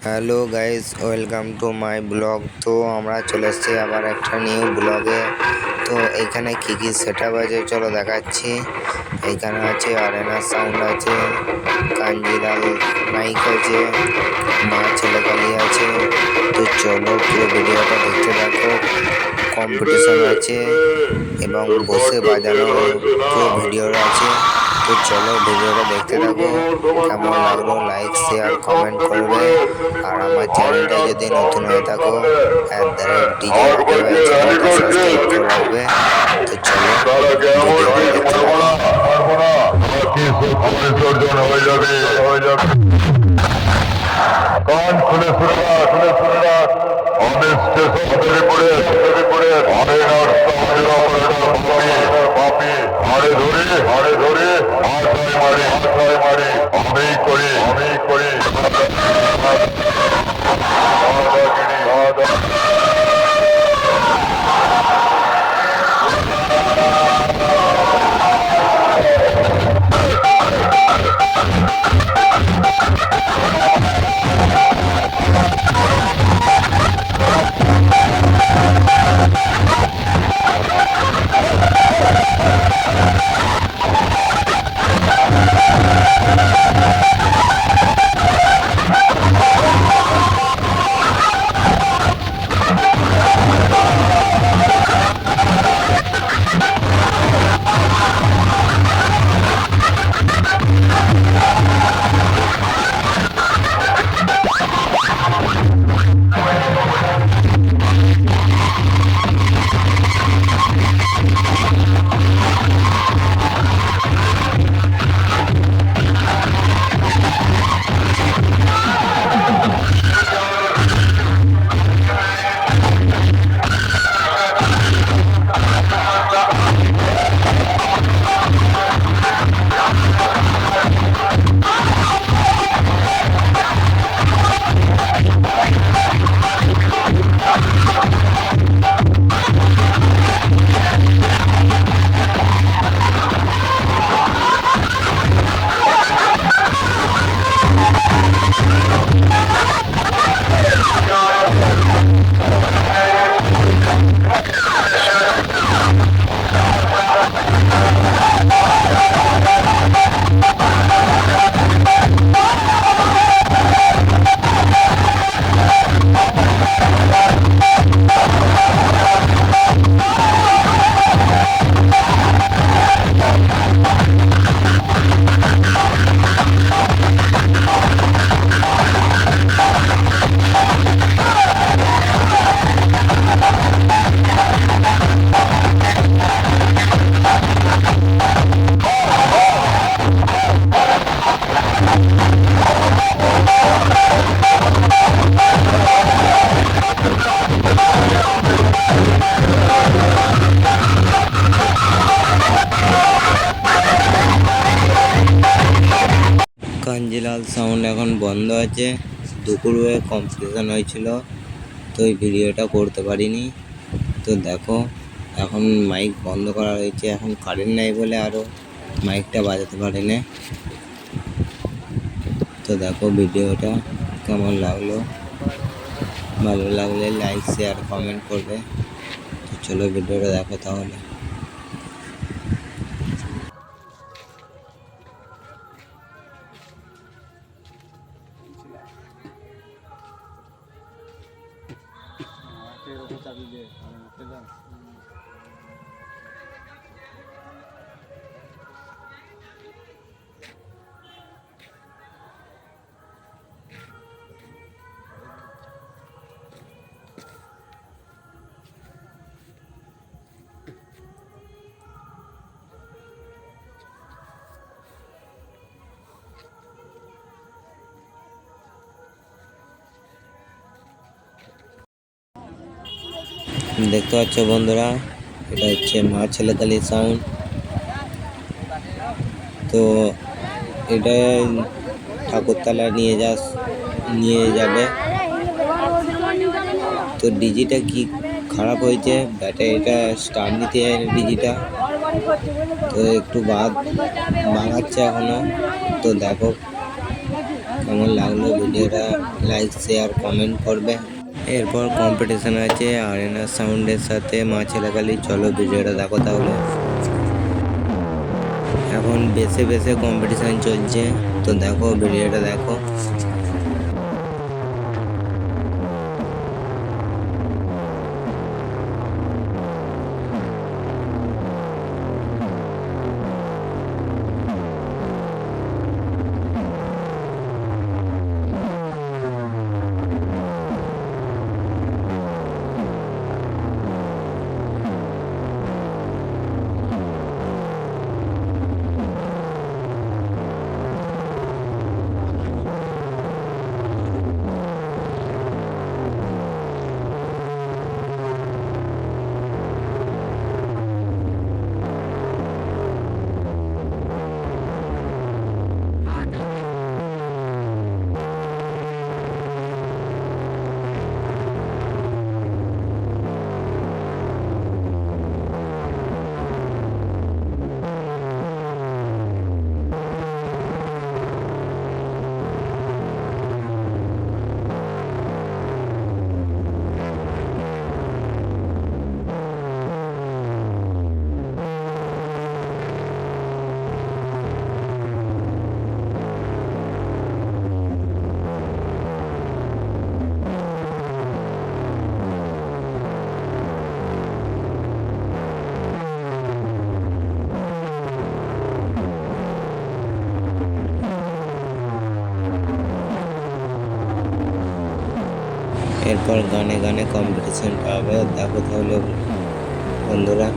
Hello guys, welcome to my blog. তো আমরা চলে এসেছি আবার একটা নিউ ব্লগে। তো এখানে কি কি সেটআপ আছে চলো দেখাচ্ছি। এখানে আছে আরেনা সাউন্ড আছে, কাঞ্জিলাল মাইক আছে, মা ছেলেকালী আছে। তো চলো পুরো ভিডিওটা দেখতে থাকো। কম্পিটিশন আছে এবং বসে বাজানো পুরো ভিডিও আছে। তো চলো ভিডিওটা দেখতে থাকো। কেমন লাগলো লাইক শেয়ার কমেন্ট করবে। আর আমার চ্যানেলটা যদি নতুন হয়ে থাকো @DJ রাকিব ভাই চ্যানেলটা সাবস্ক্রাইব করে রাখবে। তো চলো ভিডিওটা দেখতে থাকো। কান খুলে শুনে রাখ আমাদের স্টেশন পড়ে আরেনার পাপি হাড়ে ধরে মাথায় মারে আমি করি কাঞ্জিলাল সাউন্ড এখন বন্ধ আছে। দুপুরে কম্পিটিশন হয়েছিল, তো এই ভিডিওটা করতে পারিনি। তো দেখো এখন মাইক বন্ধ করা হয়েছে, এখন কারেন্ট নেই বলে আরও মাইকটা বাজাতে পারিনি। তো দেখো ভিডিওটা কেমন লাগলো, ভালো লাগলে লাইক শেয়ার কমেন্ট করবে। তো চলো ভিডিওটা দেখো তাহলে। দেখতে পাচ্ছ বন্ধুরা, এটা হচ্ছে মা ছেলেকালী সাউন্ড। তো এটা ঠাকুরতলা নিয়ে যাবে। তো ডিজিটা কি খারাপ হয়েছে, ব্যাটারিটা স্টার্ট নিতে যায় না ডিজিটা, তো একটু বাগাচ্ছে এখনো। তো দেখো কেমন লাগলো ভিডিওটা লাইক শেয়ার কমেন্ট করবে। এরপর কম্পিটিশন আছে আরেনা সাউন্ডের সাথে মা ছেলেকালি। চলো ভিডিওটা দেখো তাহলে। এখন বেছে বেছে কম্পিটিশন চলছে, তো দেখো ভিডিওটা দেখো। এরপর গানে গানে কম্পিটিশনটা হবে, দেখো তাহলে বন্ধুরা।